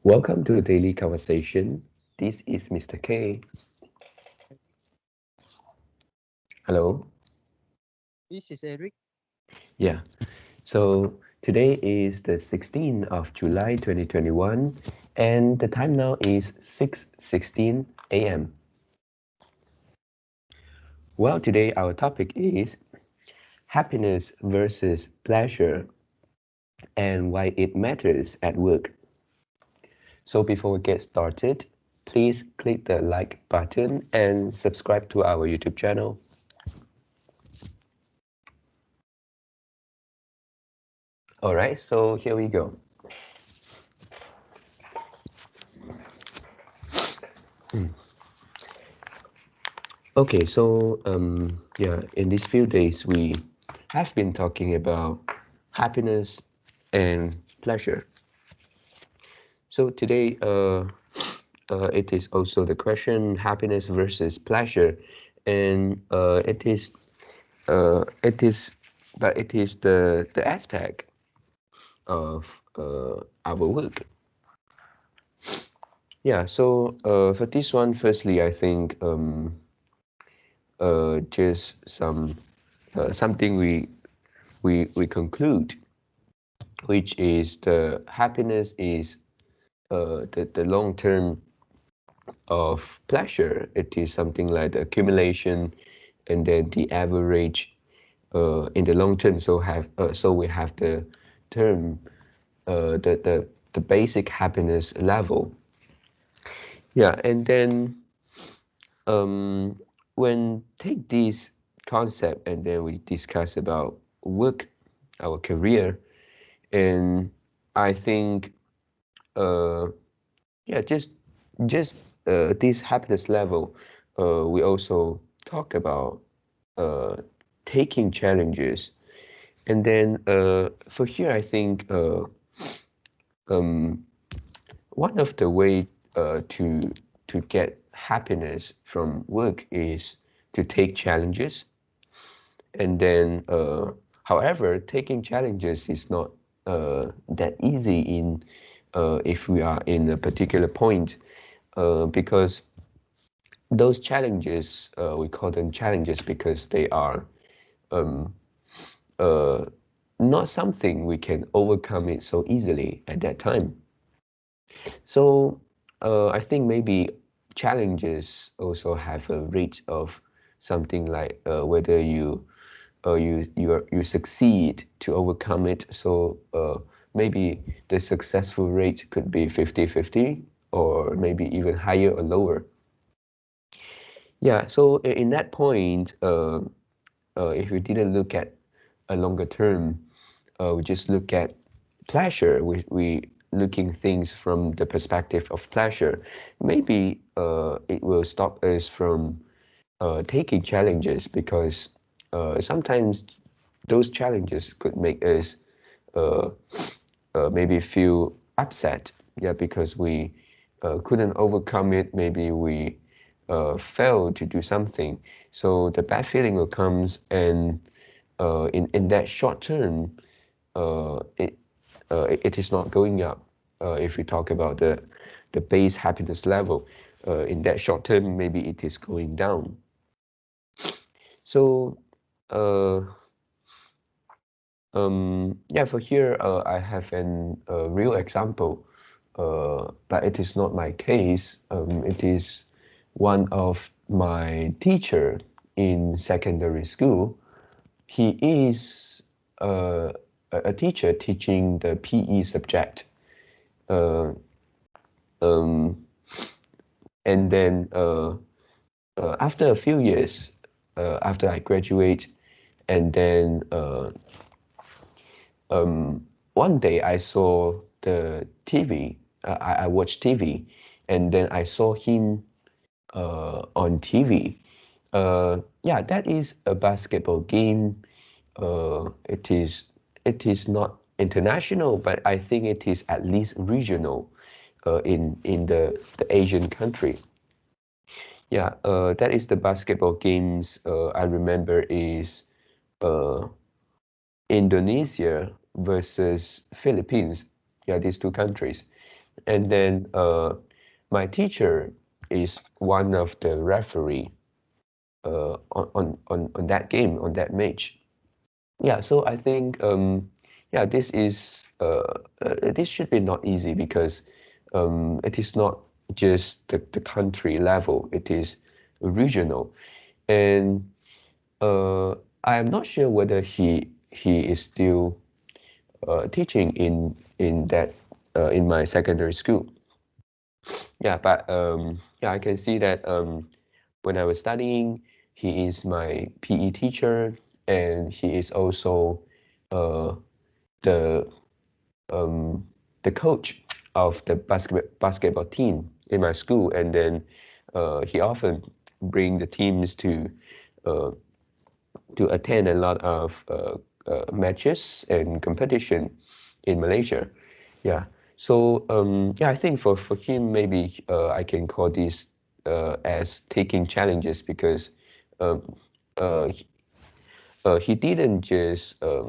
Welcome to Daily Conversation. This is Mr. K. Hello. This is Eric. Yeah. So today is the 16th of July 2021 and the time now is 6:16 a.m. Well, today our topic is happiness versus pleasure and why it matters at work. So before we get started, please click the like button and subscribe to our YouTube channel. All right, so here we go. Okay, so yeah, in these few days we have been talking about happiness and pleasure. So today, it is also the question happiness versus pleasure, and it is, but it is the aspect of our work. Yeah. So for this one, firstly, I think just something we conclude, which is the happiness is the long term of pleasure. It is something like the accumulation and then the average in the long term. So we have the term the basic happiness level. Yeah, and then um, when take this concept and then we discuss about work, our career, and I think uh, yeah, just this happiness level. We also talk about uh, taking challenges, and then for here, I think um, one of the way to get happiness from work is to take challenges, and then however, taking challenges is not that easy in if we are in a particular point because those challenges, we call them challenges because they are um, uh, not something we can overcome it so easily at that time. So I think maybe challenges also have a rate of something like whether you succeed to overcome it. So maybe the successful rate could be 50-50 or maybe even higher or lower. Yeah, so in that point, if we didn't look at a longer term, we just look at pleasure. We looking things from the perspective of pleasure. Maybe it will stop us from taking challenges because sometimes those challenges could make us uh, maybe feel upset. Yeah, because we couldn't overcome it. Maybe we failed to do something. So the bad feeling will comes, and in that short term, uh, it it is not going up. If we talk about the base happiness level, in that short term, maybe it is going down. So, uh, yeah, for here, I have an real example, but it is not my case. It is one of my teacher in secondary school. He is a teacher teaching the PE subject. Uh, um, and then after a few years, after I graduate, and then one day I saw the TV. I watched TV, and then I saw him on TV. Yeah, that is a basketball game. It is not international, but I think it is at least regional in the Asian country. Yeah, that is the basketball games I remember is uh, Indonesia versus Philippines. Yeah, these two countries. And then my teacher is one of the referee on that game, on that match. Yeah, so I think yeah, this should be not easy because it is not just the country level, it is regional. And uh, I am not sure whether he is still teaching in that in my secondary school. Yeah, but yeah, I can see that when I was studying, he is my PE teacher, and he is also uh, the um, the coach of the basketball team in my school. And then he often bring the teams uh, to attend a lot of matches and competition in Malaysia. Yeah. So yeah, I think for him maybe I can call this as taking challenges because um, uh, he, he didn't just uh,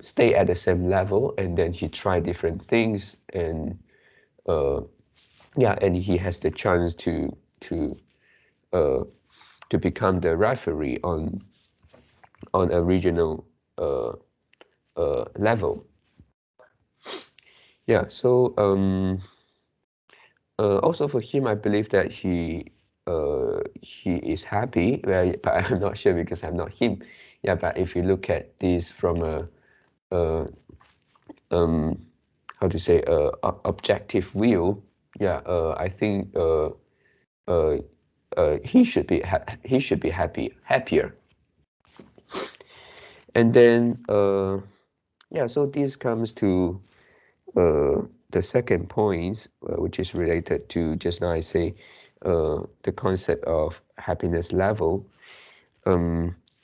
stay at the same level, and then he tried different things, and uh, yeah, and he has the chance to uh, to become the referee on a regional uh, level. Yeah, so also for him, I believe that he is happy, right? But I'm not sure because I'm not him. Yeah, but if you look at this from a uh, um, how to say objective view, yeah, I think uh, he should be happier. And then yeah, so this comes to the second point, which is related to just now I say the concept of happiness level.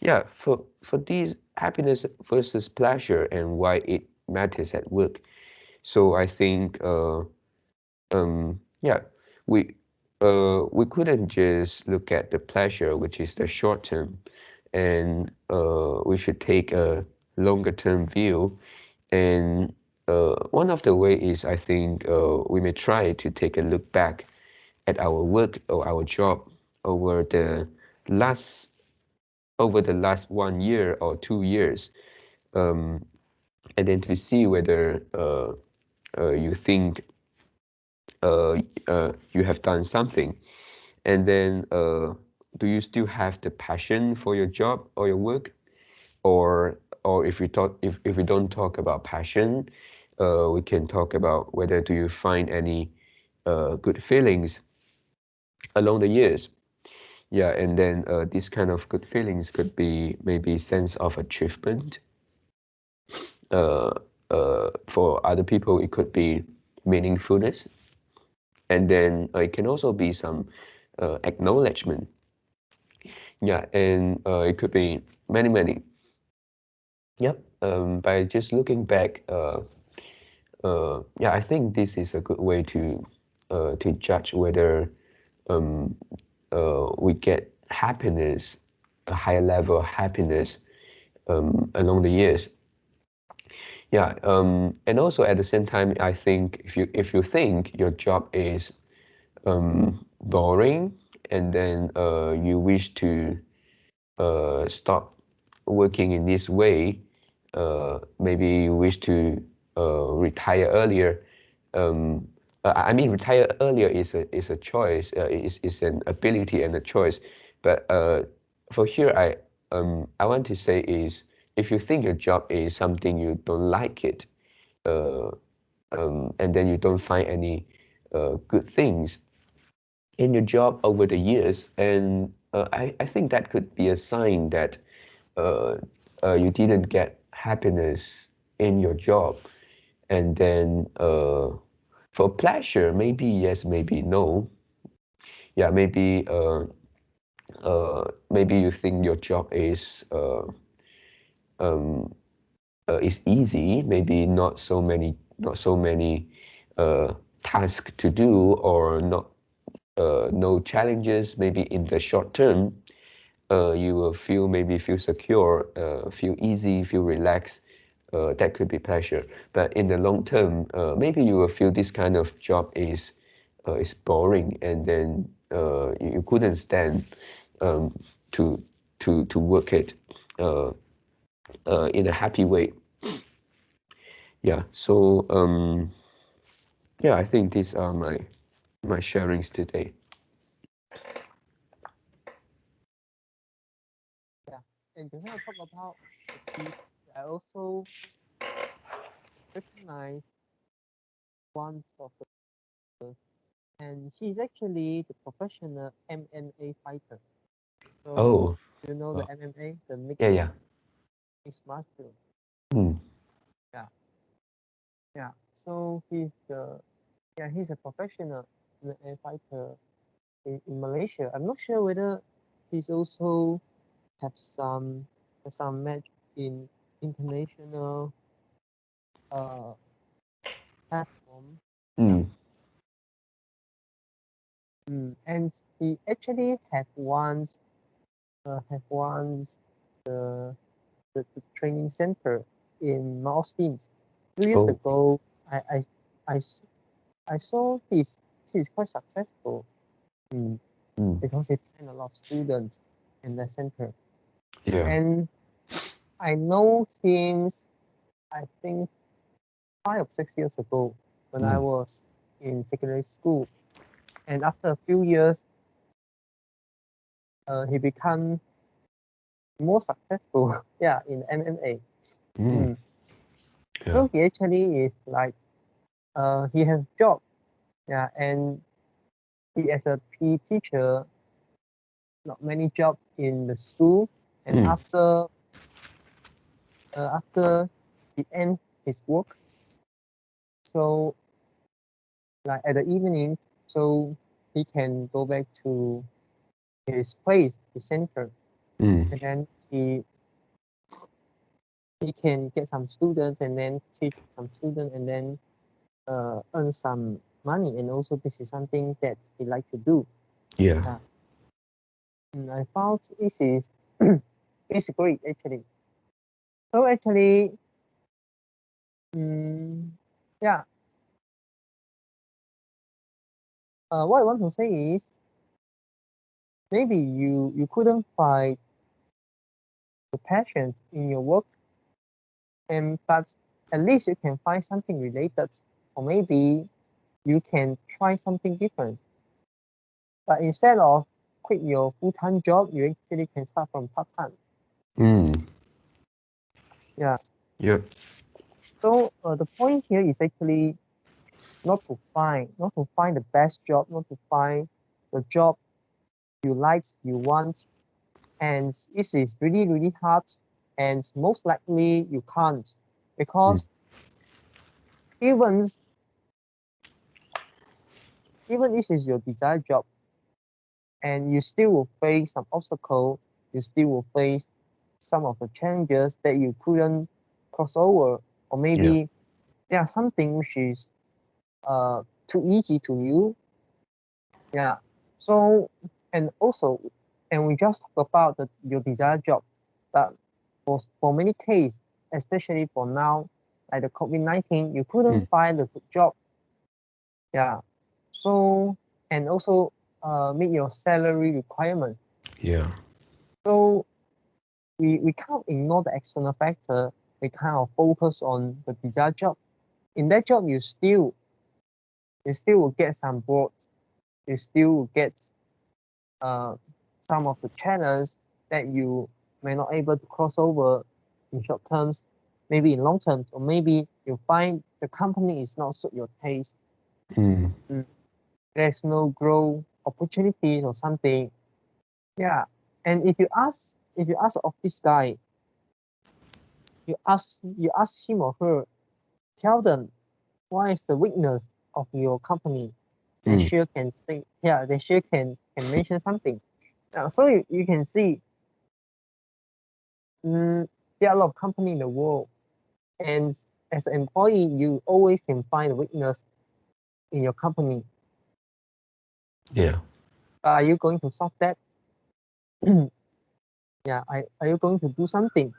Yeah, for these happiness versus pleasure and why it matters at work. So I think yeah, we we couldn't just look at the pleasure, which is the short term, and we should take a longer term view. And one of the way is I think we may try to take a look back at our work or our job over the last over the last 1 year or 2 years, um, and then to see whether you think you have done something, and then do you still have the passion for your job or your work, or if we don't talk about passion, we can talk about whether do you find any good feelings along the years. Yeah, and then this kind of good feelings could be maybe sense of achievement. Uh, for other people, it could be meaningfulness, and then it can also be some acknowledgement. Yeah, and it could be many, many. Yep. By just looking back, yeah, I think this is a good way to judge whether um, we get happiness, a higher level of happiness along the years. Yeah, and also at the same time, I think if you think your job is boring, and then you wish to stop working in this way, maybe you wish to retire earlier. Um, I mean, retire earlier is a choice. Is an ability and a choice. But for here, I want to say is if you think your job is something you don't like it, uh, and then you don't find any good things in your job over the years, and I think that could be a sign that uh, you didn't get happiness in your job. And then for pleasure, maybe yes, maybe no. Yeah, maybe you think your job um, is easy, maybe not so many uh, tasks to do, or not no challenges maybe in the short term. You will feel maybe feel secure, feel easy, feel relaxed. that could be pleasure. But in the long term, maybe you will feel this kind of job is boring, and then you couldn't stand um, to to work it uh, in a happy way. Yeah. So yeah, I think these are my sharings today. Yeah. And when I talk about the piece, I also recognize one of the, and she's actually the professional MMA fighter. So Oh, you know the oh, MMA, the yeah, yeah. mixed martial. Mm, Yeah, yeah. So he's a professional MMA fighter in Malaysia. I'm not sure whether he's also have some match in international uh platform. mm, And he actually have once the, the training center in Austin. 2 years oh, ago, I I I, s- I saw he's quite successful mm, because he trained a lot of students in the center. yeah. And I know him, I think 5 or 6 years ago when I Mm, was in secondary school. And after a few years, he become more successful, yeah, in MMA. mm, Mm. yeah. So he actually is like, he has job, yeah, and he as a PE teacher, not many job in the school, and Mm, after he end his work, so like at the evening, so he can go back to his place, the center, mm, and then he can get some students and then teach some students and then earn some money. And also this is something that he like to do. yeah. Yeah. And I found this is it's great actually. So actually, mm, yeah. What I want to say is maybe you couldn't find the passion in your work, and but at least you can find something related, or maybe you can try something different. But instead of quit your full-time job, you actually can start from part-time. Mm, Yeah. yep. So the point here is actually not to find the best job, not to find the job you like, you want, and this is really really hard, and most likely you can't, Mm, because even even this is your desired job, and you still will face some obstacle, you still will face some of the challenges that you couldn't cross over, or yeah. maybe there are something which is too easy to you. Yeah. So and also, and we just talk about your desired job, but for many cases, especially for now, like the COVID-19, you couldn't Mm, find a good job. Yeah. So and also meet your salary requirement. yeah. So we can't ignore the external factor. We kind of focus on the desired job. In that job, you still will get some growth. You still will get uh, some of the channels that you may not able to cross over in short terms, maybe in long terms, or maybe you find the company is not suit your taste. Mm, Mm, there's no growth opportunities or something. Yeah. And if you ask of this guy, you ask him or her, tell them what is the weakness of your company. They mm, sure can say, yeah, they sure can mention something. So you can see, there are a lot of company in the world, and as an employee, you always can find a weakness in your company. yeah. Are you going to solve that? Yeah, are you going to do something?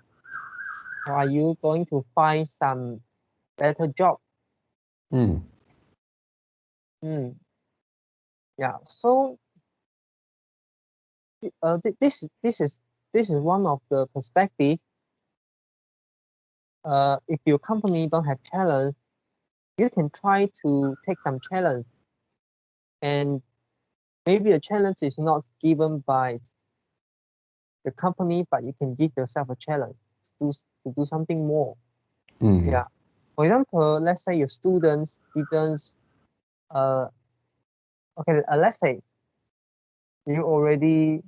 or are you going to find some better job? Mm. Yeah. So this is one of the perspective. If your company don't have challenge, you can try to take some challenge, and maybe the challenge is not given by the company, but you can give yourself a challenge to do something more. Mm. Yeah. For example, let's say your students didn't uh okay, let's say you already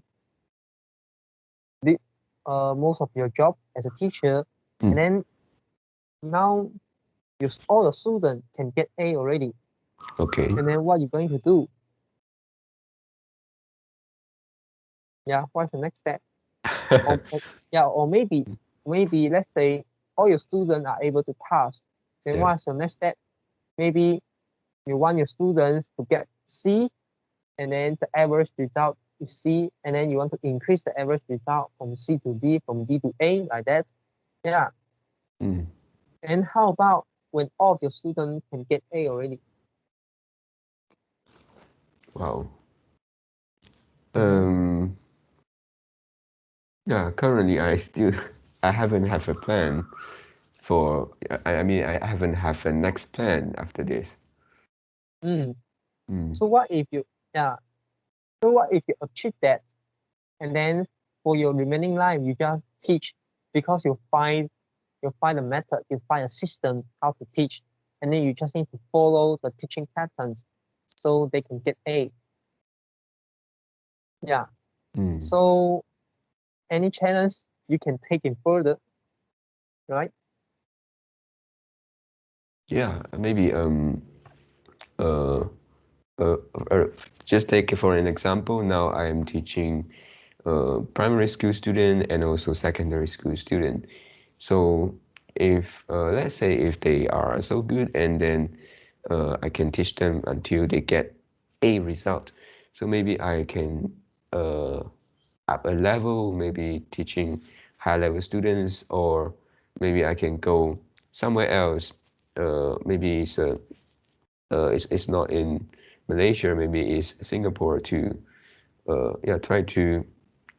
did most of your job as a teacher, and Mm. then now all your students can get A already, Okay. and then what you going to do? Yeah, what's the next step? Yeah, or maybe let's say all your students are able to pass, then Yeah. what's your next step? Maybe you want your students to get C, and then the average result is C, and then you want to increase the average result from C to D, from D to A, like that. Yeah. Mm. And how about when all of your students can get A already? Wow. Mm-hmm. Um. Yeah. Currently, I haven't have a plan for. I mean, I haven't have a next plan after this. Mm. Mm. So what if you yeah? So what if you achieve that, and then for your remaining life you just teach because you find a method, you find a system how to teach, and then you just need to follow the teaching patterns so they can get A. Yeah. Mm. So any challenge you can take it further, right? Yeah. Maybe uh uh, uh just take for an example. Now I am teaching primary school student and also secondary school student. So if let's say if they are so good and then I can teach them until they get A result. So maybe I can uh, up a level, maybe teaching high level students, or maybe I can go somewhere else. Maybe it's not in Malaysia, maybe it's Singapore to yeah, try to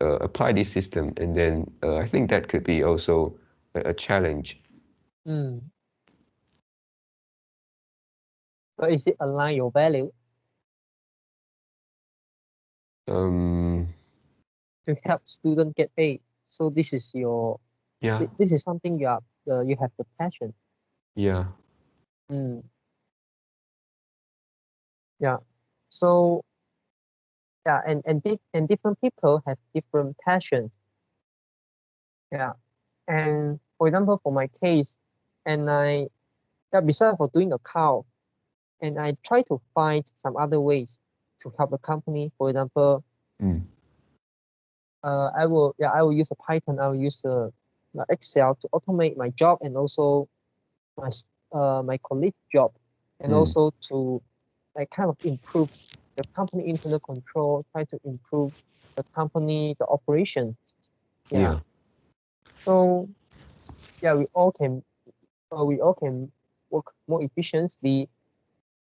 apply this system, and then I think that could be also a challenge. Mm. But is it align your value Um, to help student get A? So yeah, this is something you have the passion. yeah, Mm. Yeah. So yeah, and different people have different passions. Yeah. And for example, for my case, and I yeah, besides for doing account, and I try to find some other ways to help the company. For example, mm, I will use a Python. I will use Excel to automate my job and also my colleague job, and mm, also to like kind of improve the company internal control, try to improve the company the operation. Yeah. yeah, So yeah, we all can work more efficiently,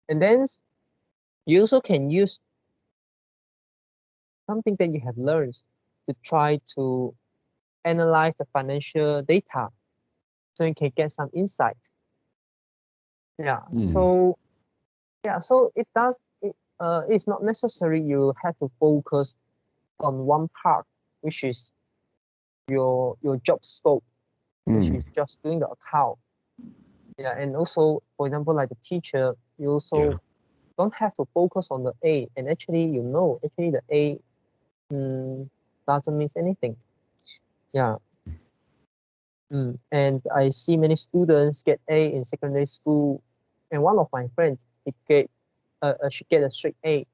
and then you also can use something that you have learned to try to analyze the financial data so you can get some insight. Yeah. mm, So yeah, so it's not necessary you have to focus on one part, which is your job scope, which mm, is just doing the account. Yeah, and also for example like the teacher, you yeah, also don't have to focus on the A, and actually actually the A doesn't mean anything. Yeah. And I see many students get A in secondary school, and one of my friends she get a straight A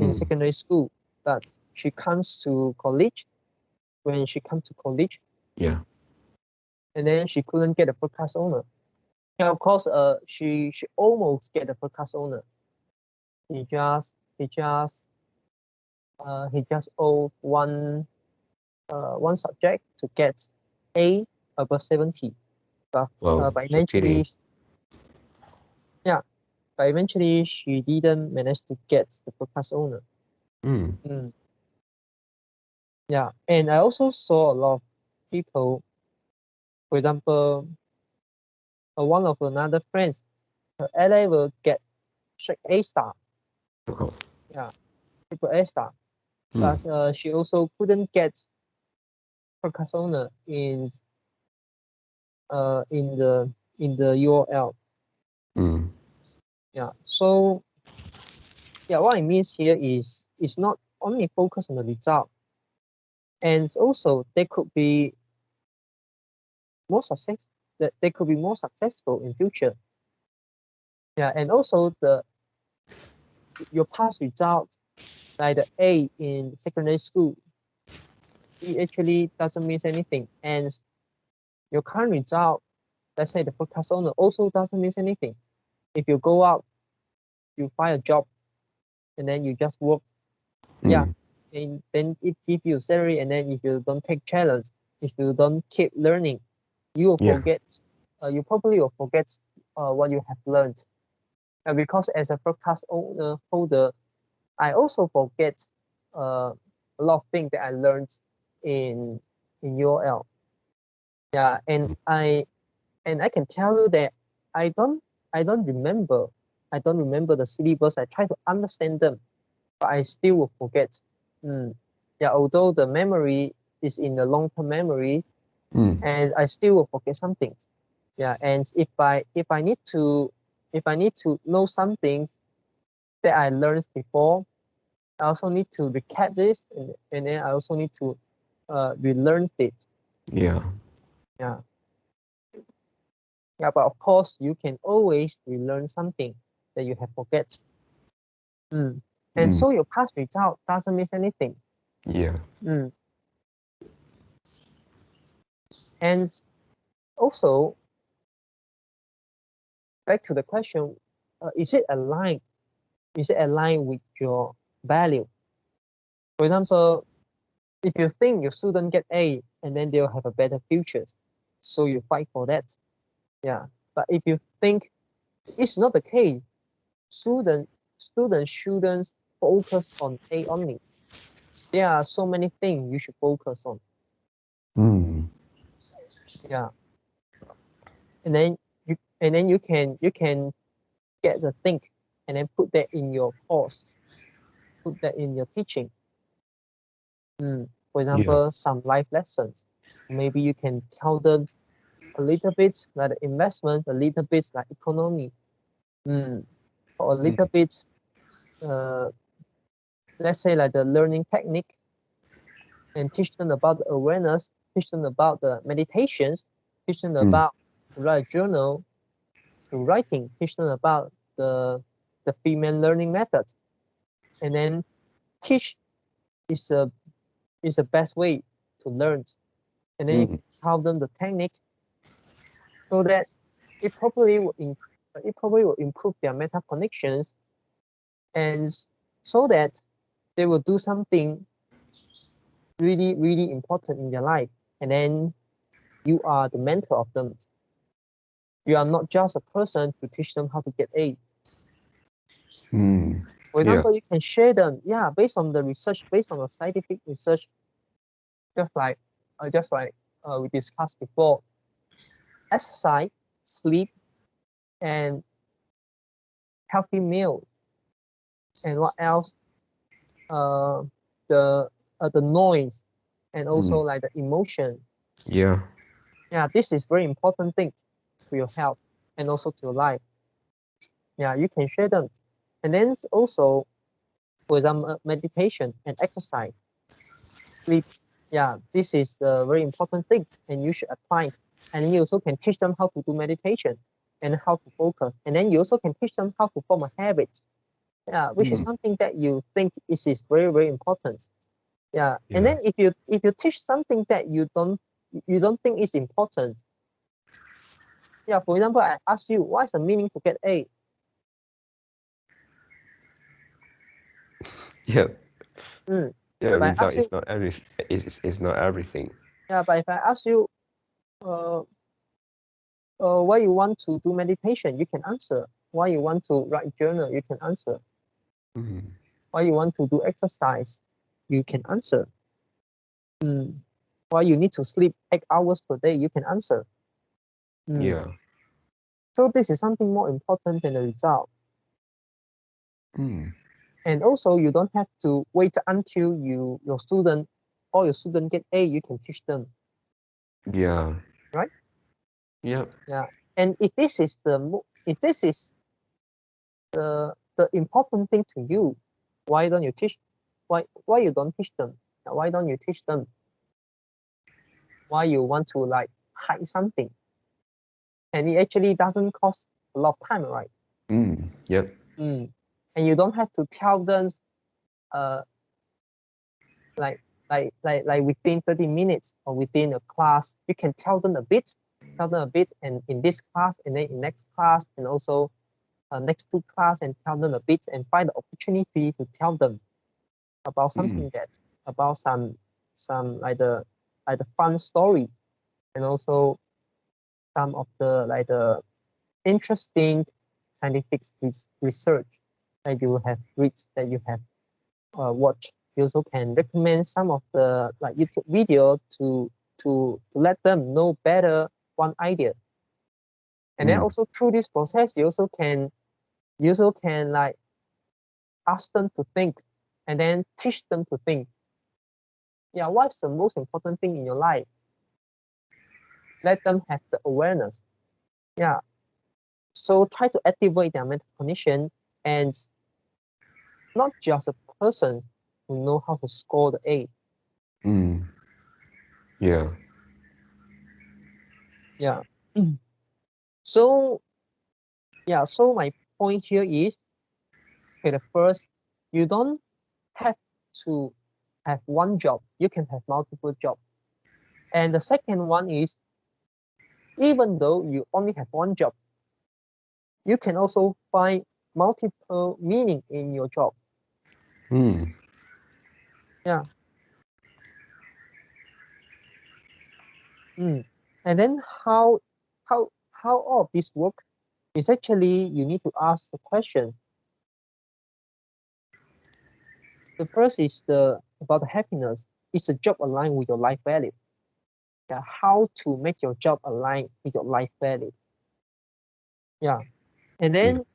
in mm, secondary school, but she comes to college. When she comes to college, yeah, and then she couldn't get a first class honor. Yeah, of course, she almost get a first class honor. He just he just he just owed one subject to get A, above 70. But Wow, but so eventually, pity. yeah, but eventually she didn't manage to get the podcast owner. Mm. Mm. Yeah, and I also saw a lot of people, for example, one of another friends, her LA will get straight A star. Wow. Yeah, triple A star. Mm. But she also couldn't get podcast owner in the UOL. Mm. Yeah. So yeah, what I mean here is it's not only focus on the result, and also they could be more success that they could be more successful in future. Yeah, and also the your past result, like the A in secondary school, it actually doesn't mean anything, and your current result, let's say the podcast owner, also doesn't mean anything. If you go out, you find a job, and then you just work, yeah, Mm. and then it give you salary, and then if you don't take challenge, if you don't keep learning, you will Yeah. forget. You probably will forget what you have learned. Because as a broadcast owner holder, I also forget a lot of things that I learned in UOL. Yeah, and I can tell you that I don't I don't remember I don't remember the syllabus. I try to understand them, but I still will forget. Mm. Yeah, although the memory is in the long-term memory, Mm. and I still will forget some things. Yeah, and if I need to know something that I learned before, I also need to recap this, and then I also need to relearn it. Yeah. Yeah, yeah, but of course you can always relearn something that you have forget. Mm. And Mm. so your past result doesn't mean anything. Yeah. Mm. And also back to the question, is it aligned? Is it aligned with your value? For example, if you think your student get A and then they'll have a better future, so you fight for that. Yeah. But if you think it's not the case, student students shouldn't focus on A only. There are so many things you should focus on. Mm. Yeah. And then you can get the think and then put that in your course, put that in your teaching. For Yeah. example, some life lessons. Maybe you can tell them a little bit like the investment, a little bit like economy, or a little Mm. bit, uh, let's say like the learning technique, and teach them about the awareness, teach them about the meditations, teach them Mm. about to write journal, to writing, teach them about the female learning method, and then teach is a is the best way to learn, and then you Mm. tell them the technique so that it probably will improve their meta connections, and so that they will do something really really important in their life, and then you are the mentor of them. You are not just a person to teach them how to get A. Mm. For Yeah. example, you can share them, yeah, based on the research, based on the scientific research, just like we discussed before. Exercise, sleep, and healthy meal, and what else? Uh, the noise, and also Mm. like the emotion. Yeah. Yeah, this is very important thing to your health and also to your life. Yeah, you can share them, and then also, for example, meditation and exercise, sleep. Yeah, this is a very important thing, and you should apply it. And then you also can teach them how to do meditation and how to focus, and then you also can teach them how to form a habit. Yeah, which is Mm. something that you think is very very important. Yeah, and Yeah. then if you teach something that you don't think is important. Yeah, for example, I ask you, what is the meaning to get A? Yeah. Mm. Yeah. But I Result ask is you, not every. Is not everything. yeah, but if I ask you, uh, why you want to do meditation, you can answer. Why you want to write journal, you can answer. Mm. Why you want to do exercise, you can answer. Why you need to sleep 8 hours per day, you can answer. Yeah. So this is something more important than the result. Mm. And also you don't have to wait until all your student get A, you can teach them, Yeah. right? Yep. Yeah. And if this is the important thing to you, why don't you teach? Why you don't teach them? Why don't you teach them? Why you want to like hide something? And it actually doesn't cost a lot of time, right? Mm. Yep. And you don't have to tell them uh like like within 30 minutes or within a class. You can tell them a bit, and in this class and then in next class and also next two class, and tell them a bit and find the opportunity to tell them about Mm. something that about some like the fun story, and also some of the like the interesting scientific research that you have read, that you have watched. You also can recommend some of the like YouTube video to let them know better one idea. And then Mm. also through this process, you also can like ask them to think, and then teach them to think. Yeah, what's the most important thing in your life? Let them have the awareness. Yeah. So try to activate their mental condition, and not just a person who know how to score the A. Mm. Yeah. Yeah. So yeah, so my point here is, okay, the first, you don't have to have one job. You can have multiple jobs. And the second one is, even though you only have one job, you can also find multiple meaning in your job. Mm. Yeah. And then how all of this work is actually, you need to ask the questions. The first is the about the happiness. Is the job aligned with your life value? Yeah, how to make your job align with your life value? Yeah. And Yeah. then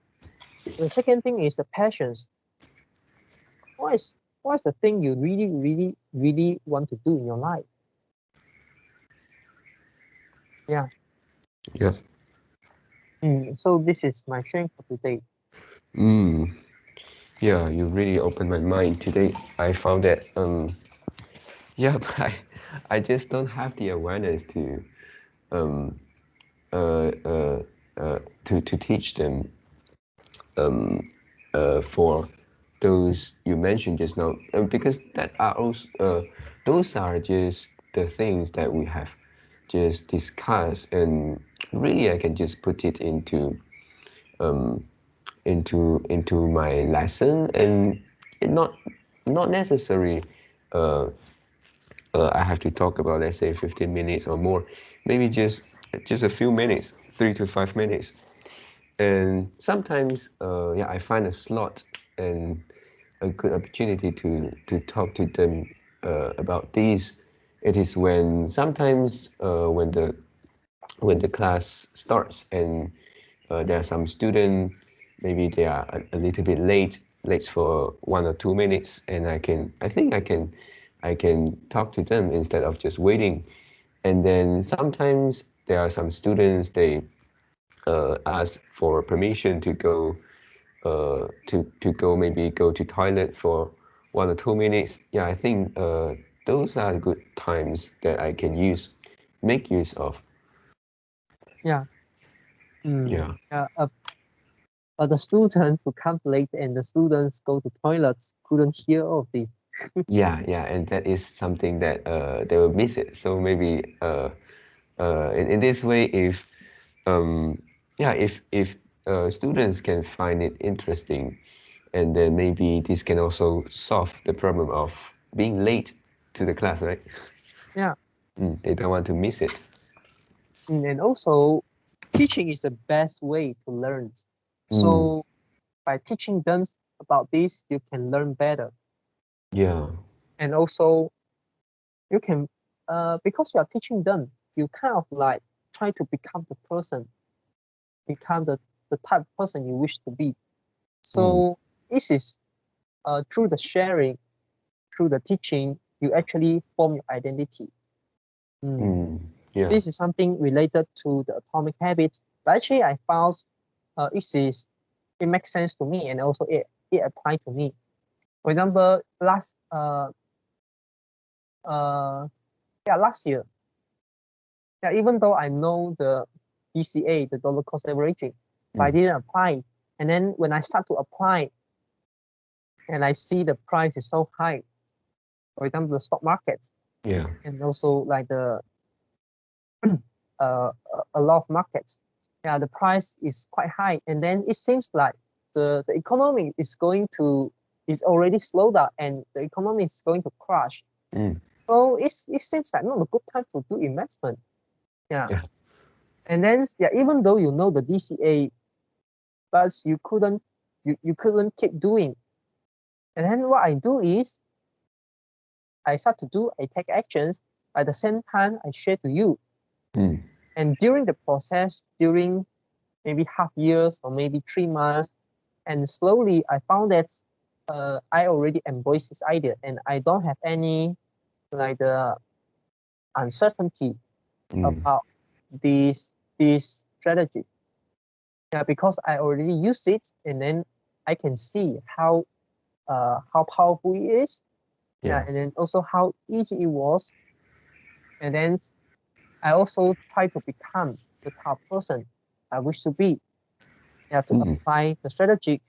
the second thing is the passions. What is what's the thing you really, really, really want to do in your life? Yeah. Yep. So this is my sharing for today. Mm. Yeah, you really opened my mind today. I found that yeah, I just don't have the awareness to um uh uh to teach them for those you mentioned just now, because that are also those are just the things that we have just discussed, and really I can just put it um, into my lesson, and it not necessary I have to talk about, let's say, 15 minutes or more, maybe just a few minutes, 3 to 5 minutes. And sometimes yeah, I find a slot and a good opportunity to talk to them about these. It is when sometimes when the class starts and there are some students, maybe they are a little bit late for 1 or 2 minutes, and I think I can talk to them instead of just waiting. And then sometimes there are some students, they ask for permission to go to go, maybe go to toilet for 1 or 2 minutes. Yeah, I think those are good times that I can make use of. Yeah. Yeah. Yeah. But the students who come late and the students go to toilets couldn't hear all of this. Yeah, yeah, and that is something that they will miss it. So maybe in this way, if yeah, if students can find it interesting, and then maybe this can also solve the problem of being late to the class, right? Yeah. They don't want to miss it. And also, teaching is the best way to learn. So by teaching them about this, you can learn better. Yeah. And also, you can, because you are teaching them, you kind of like try to become the person, become the type of person you wish to be. So this is through the sharing, through the teaching, you actually form your identity. Yeah. This is something related to the atomic habits. But actually, I found it makes sense to me, and also it applied to me. For example, last year, yeah, even though I know the DCA, the dollar cost averaging, but I didn't apply. And then when I start to apply, and I see the price is so high, for example, the stock market, Yeah. and also like the uh, a lot of markets, yeah, the price is quite high, and then it seems like the economy is already slowed down, and the economy is going to crash. So it seems like not a good time to do investment. Yeah. Yeah. And then yeah, even though you know the DCA, but you couldn't keep doing. And then what I do is I take actions. At the same time, I share to you. And during the process, during maybe half years or maybe 3 months, and slowly I found that I already embrace this idea, and I don't have any like the uncertainty about this strategy. Yeah, because I already use it, and then I can see how powerful it is. Yeah, and then also how easy it was. And then I also try to become the type of person I wish to be. Yeah, to apply the strategic,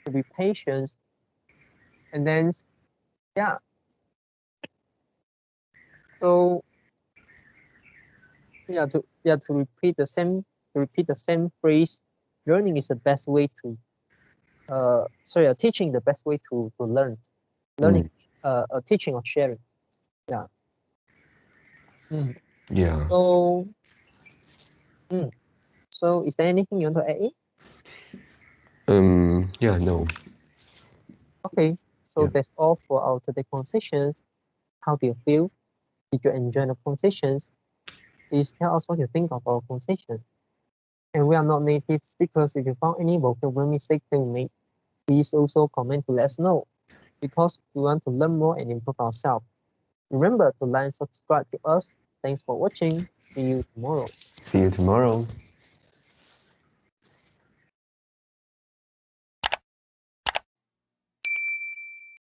to be patient, and then yeah. So to repeat the same phrase. Learning is the best way to teaching the best way to learn. Learning, teaching or sharing. Yeah. Yeah. So, so is there anything you want to add in? Yeah, no. Okay. So Yeah. that's all for our today conversations. How do you feel? Did you enjoy the conversations? Please tell us what you think of our conversations. And we are not native speakers. If you found any vocabulary mistake that we made, please also comment to let us know, because we want to learn more and improve ourselves. Remember to like and subscribe to us. Thanks for watching. See you tomorrow. See you tomorrow.